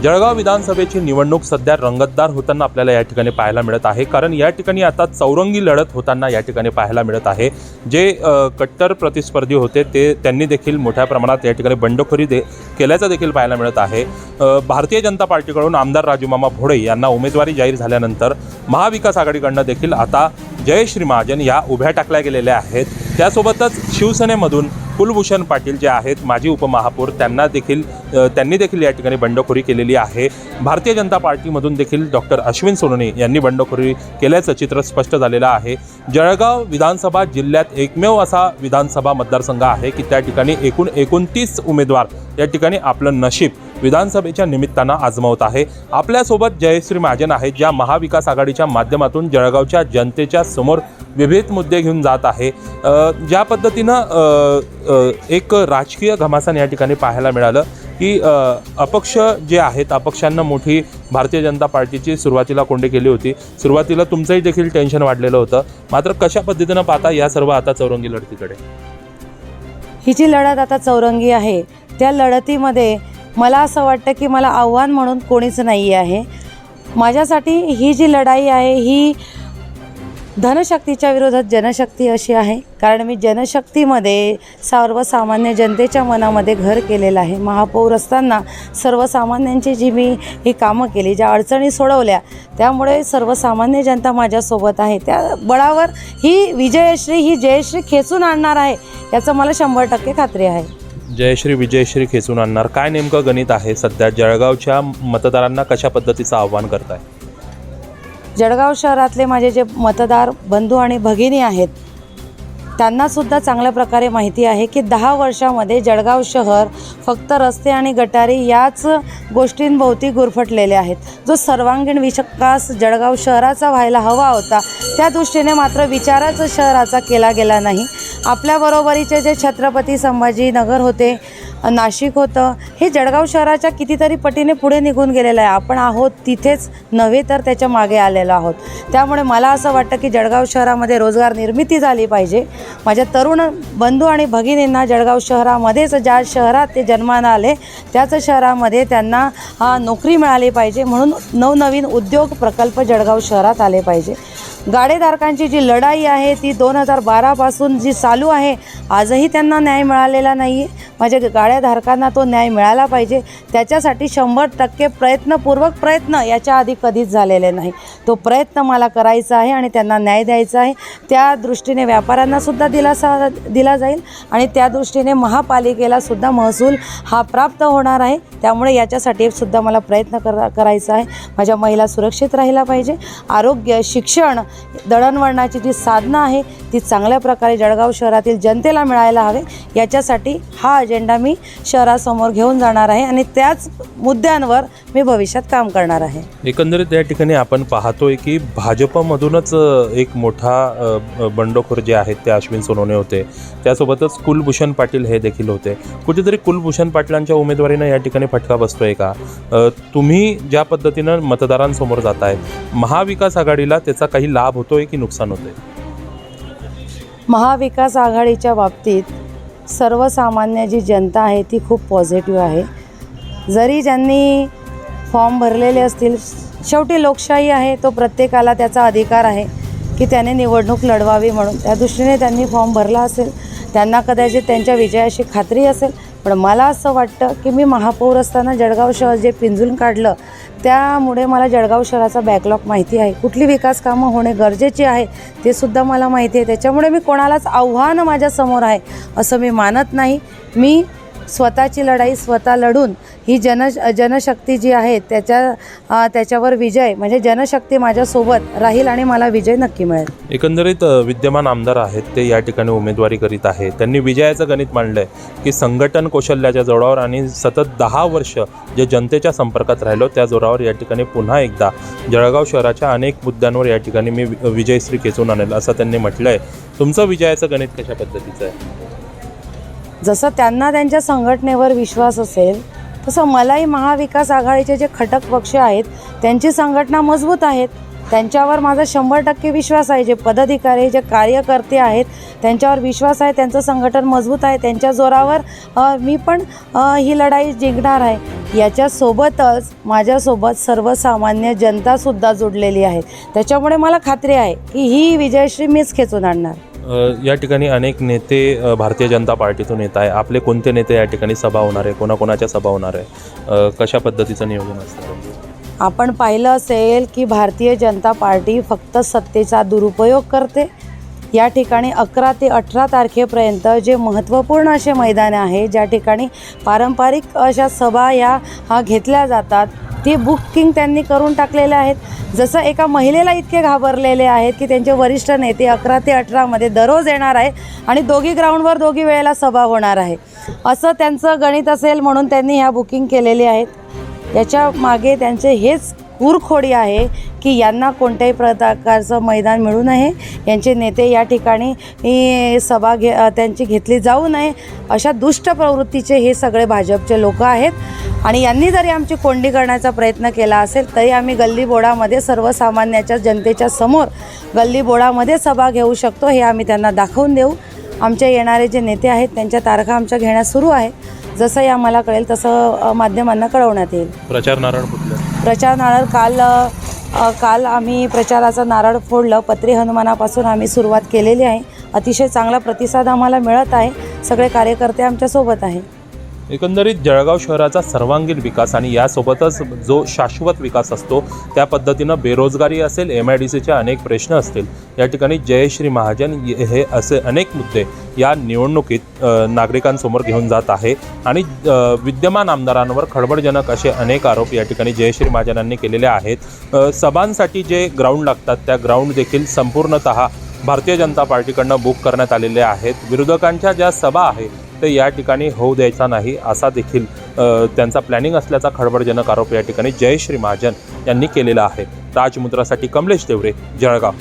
जळगाव विधानसभेची निवडणूक सध्या रंगतदार होताना आपल्याला या ठिकाणी पाहायला मिळत आहे, कारण या ठिकाणी आता चौरंगी लढत होताना या ठिकाणी पाहायला मिळत आहे। जे कट्टर प्रतिस्पर्धी होते त्यांनी देखील मोठ्या प्रमाणात या ठिकाणी बंडखोरी केल्याचं देखील पाहायला मिळत आहे। भारतीय जनता पार्टीकडून आमदार राजूमामा भोळे यांना उमेदवारी जाहीर झाल्यानंतर महाविकास आघाडीकडून देखील आता जयश्री महाजन या उभ्या टाकल्या गेलेल्या आहेत। त्यासोबतच शिवसेनेमधून कुलभूषण पाटील जे आहेत माजी उपमहापौर त्यांनी देखील या ठिकाणी बंडखोरी केलेली आहे। भारतीय जनता पार्टीमधून देखील डॉक्टर अश्विन सोनवणे यांनी बंडखोरी केल्याचं चित्र स्पष्ट झालेलं आहे। जळगाव विधानसभा जिल्ह्यात एकमेव असा विधानसभा मतदारसंघ आहे की त्या ठिकाणी एकूण 29 उमेदवार या ठिकाणी आपलं नशीब विधानसभेच्या निमित्तानं आजमावत आहे। आपल्यासोबत जयश्री महाजन आहेत, ज्या महाविकास आघाडीच्या माध्यमातून जळगावच्या जनतेच्या समोर विविध मुद्दे घेऊन जात आहे। ज्या पद्धतीनं एक राजकीय घमासान या ठिकाणी पाहायला मिळालं की अपक्ष जे आहेत, अपक्षांना मोठी भारतीय जनता पार्टीची सुरुवातीला कोंडी केली होती। सुरुवातीला तुमचंही देखील टेन्शन वाढलेलं होतं, मात्र कशा पद्धतीनं पाहता या सर्व आता चौरंगी लढतीकडे? ही जी लढत आता चौरंगी आहे, त्या लढतीमध्ये मला असं वाटतं की मला आव्हान म्हणून कोणीच नाही आहे। माझ्यासाठी ही जी लढाई आहे ही धनशक्तीच्या विरोधात जनशक्ती अशी आहे, कारण मी जनशक्तीमध्ये सर्वसामान्य जनतेच्या मनामध्ये घर केलेलं आहे। महापौर असताना सर्वसामान्यांची जी मी ही कामं केली, ज्या अडचणी सोडवल्या, त्यामुळे सर्वसामान्य जनता माझ्यासोबत आहे। त्या बळावर ही जयश्री खेचून आणणार आहे याचं मला 100% खात्री आहे। विजयश्री खेचून आणणार, काय नेमकं गणित आहे सध्या? जळगावच्या मतदारांना कशा पद्धतीचं आव्हान करताय? जळगाव शहरातले माझे जे मतदार बंधू आणि भगिनी आहेत, त्यांनासुद्धा चांगल्या प्रकारे माहिती आहे की 10 वर्षामध्ये जळगाव शहर फक्त रस्ते आणि गटारी याच गोष्टींभोवती गुरफटलेले आहेत। जो सर्वांगीण विकास जळगाव शहराचा व्हायला हवा होता, त्या दृष्टीने मात्र विचाराचा शहराचा केला गेला नाही। आपल्या बरोबरीचे जे छत्रपती संभाजीनगर होते, नाशिक होतं, हे जळगाव शहराच्या कितीतरी पटीने पुढे निघून गेलेलं आहे। आपण आहोत तिथेच नव्हे तर त्याच्या मागे आलेलो आहोत। त्यामुळे मला असं वाटतं की जळगाव शहरामध्ये रोजगार निर्मिती झाली पाहिजे। माझ्या तरुण बंधू आणि भगिनींना जळगाव शहरामध्येच, ज्या शहरात ते जन्माला आले त्याच शहरामध्ये त्यांना नोकरी मिळाली पाहिजे, म्हणून नवनवीन उद्योग प्रकल्प जळगाव शहरात आले पाहिजे। गाडेधारकांची जी लढाई आहे ती 2012 पासून जी चालू आहे, आजही त्यांना न्याय मिळालेला नाही आहे। माझ्या गाड्याधारकांना तो न्याय मिळाला पाहिजे, त्याच्यासाठी 100% प्रयत्नपूर्वक प्रयत्न याच्या आधी कधीच झालेले नाही। तो प्रयत्न मला करायचा आहे आणि त्यांना न्याय द्यायचा आहे। त्या दृष्टीने व्यापाऱ्यांनासुद्धा दिलासा दिला जाईल आणि त्या दृष्टीने महापालिकेलासुद्धा महसूल हा प्राप्त होणार आहे। त्यामुळे याच्यासाठी सुद्धा मला प्रयत्न करायचा आहे। माझ्या महिला सुरक्षित राहिला पाहिजे। आरोग्य, शिक्षण, दळणवळणाची जी साधनं आहे ती चांगल्या प्रकारे जळगाव शहरातील जनतेला मिळायला हवे, याच्यासाठी हा अजेंडा मी शहरासमोर घेऊन जाणार आहे आणि त्याच मुद्द्यांवर मी भविष्यात काम करणार आहे। एकंदरीत या ठिकाणी आपण पाहतोय की भाजपमधूनच एक मोठा बंडखोर जे आहेत ते अश्विन सोनवणे होते, त्यासोबतच कुलभूषण पाटील हे देखील होते। कुठेतरी कुलभूषण पाटलांच्या उमेदवारीनं या ठिकाणी फटका बसतोय का? तुम्ही ज्या पद्धतीनं मतदारांसमोर जाताय, महाविकास आघाडीला त्याचा काही लाभ होतोय की नुकसान होतंय? महाविकास आघाडीच्या बाबतीत सर्वसामान्य जी जनता आहे ती खूप पॉझिटिव्ह आहे। जरी ज्यांनी फॉर्म भरलेले असतील, शेवटी लोकशाही आहे, तो प्रत्येकाला त्याचा अधिकार आहे की त्याने निवडणूक लढवावी, म्हणून त्या दृष्टीने त्यांनी फॉर्म भरला असेल। त्यांना कदाचित त्यांच्या विजयाची खात्री असेल, पण मला असं वाटतं की मी महापौर असताना जळगाव शहर जे पिंजून काढलं, त्यामुळे मला जळगाव शहराचा बॅकलॉग माहिती आहे। कुठली विकास कामं होणे गरजेची आहे ते सुद्धा मला माहिती आहे। त्याच्यामुळे मी कोणालाच आव्हान माझ्यासमोर आहे असं मी मानत नाही। मी स्वतःची लढाई स्वतः लढून ही जनशक्ती जी आहे त्याच्यावर विजय, म्हणजे जनशक्ती माझ्यासोबत राहील आणि मला विजय नक्की मिळेल। एकंदरीत विद्यमान आमदार आहेत ते या ठिकाणी उमेदवारी करीत आहेत। त्यांनी विजयाचं गणित मांडलंय की संघटन कौशल्याच्या जोरावर आणि सतत 10 वर्ष जे जनतेच्या संपर्कात राहिलो त्या जोरावर या ठिकाणी पुन्हा एकदा जळगाव शहराच्या अनेक मुद्द्यांवर या ठिकाणी मी विजयश्री खेचून आणेल असं त्यांनी म्हटलंय। तुमचं विजयाचं गणित कशा पद्धतीचं आहे? जसं त्यांना त्यांच्या संघटनेवर विश्वास असेल तसं मलाही महाविकास आघाडीचे जे घटक पक्ष आहेत त्यांची संघटना मजबूत आहेत, त्यांच्यावर माझा 100% विश्वास आहे. जे पदाधिकारी, जे कार्यकर्ते आहेत त्यांच्यावर विश्वास आहे. त्यांचं संघटन मजबूत आहे. त्यांच्या जोरावर मी पण ही लढाई जिंकणार आहे. याच्यासोबतच माझ्यासोबत सर्वसामान्य जनतासुद्धा जोडलेली आहे. त्याच्यामुळे मला खात्री आहे की ही विजयश्री मीच खेचून आणणार. या ठिकाणी अनेक नेते भारतीय जनता पार्टीतून येत आहे. आपले कोणते नेते या ठिकाणी सभा होणार आहे, कोणाकोणाच्या सभा होणार आहे, कशा पद्धतीचं नियोजन असतं? आपण पाहिलं असेल की भारतीय जनता पार्टी फक्त सत्तेचा दुरुपयोग करते. या ठिकाणी 11 ते 18 तारखेपर्यंत जे महत्त्वपूर्ण असे मैदाने आहे, ज्या ठिकाणी पारंपरिक अशा सभा ह्या घेतल्या जातात, ती बुकिंग त्यांनी करून टाकलेले आहेत. जसं एका महिलेला इतके घाबरलेले आहेत की त्यांचे वरिष्ठ नेते 11 ते 18 दररोज येणार आहे आणि दोघी ग्राउंडवर दोघी वेळेला सभा होणार आहे, असं त्यांचं गणित असेल म्हणून त्यांनी ह्या बुकिंग केलेली आहेत. याच्या मागे त्यांचे हेच कुरखोडी आहे की यांना कोणत्याही प्रकारचं मैदान मिळू नये, यांचे नेते या ठिकाणी सभा त्यांची घेतली जाऊ नये, अशा दुष्ट प्रवृत्तीचे हे सगळे भाजपचे लोक आहेत. आणि यांनी जरी आमची कोंडी करण्याचा प्रयत्न केला असेल तरी आम्ही गल्लीबोळामध्ये सर्वसामान्याच्या जनतेच्या समोर गल्लीबोळामध्ये सभा घेऊ शकतो, हे आम्ही त्यांना दाखवून देऊ. आमचे येणारे जे नेते आहेत त्यांच्या तारखा आमच्या घेण्यास सुरू आहे. जसंही आम्हाला कळेल तसं माध्यमांना कळवण्यात येईल. प्रचार नारळ फुटलं. प्रचार नारळ काल आम्ही प्रचाराचं नारळ फोडलं. पत्रे हनुमानापासून आम्ही सुरुवात केलेली आहे. अतिशय चांगला प्रतिसाद आम्हाला मिळत आहे. सगळे कार्यकर्ते आमच्यासोबत आहे. एकंदरीत जळगाव शहराचा सर्वांगीण विकास आणि यासोबतच जो शाश्वत विकास असतो त्या पद्धतीनं बेरोजगारी असेल, MIDCचे अनेक प्रश्न असतील, या ठिकाणी जयश्री महाजन हे असे अनेक मुद्दे या निवडणुकीत नागरिकांसमोर घेऊन जात आहे. आणि विद्यमान आमदारांवर खळबळजनक असे अनेक आरोप या ठिकाणी जयश्री महाजनांनी केलेले आहेत. सभांसाठी जे ग्राउंड लागतात त्या ग्राउंड देखील संपूर्णतः भारतीय जनता पार्टीकडनं बुक करण्यात आलेले आहेत. विरोधकांच्या ज्या सभा आहेत ते या ठिकाणी होऊ द्यायचा नाही असा देखील त्यांचा प्लॅनिंग असल्याचा खळबळजनक आरोप या ठिकाणी जयश्री महाजन यांनी केलेला आहे. राजमुद्रासाठी कमलेश देवरे, जळगाव.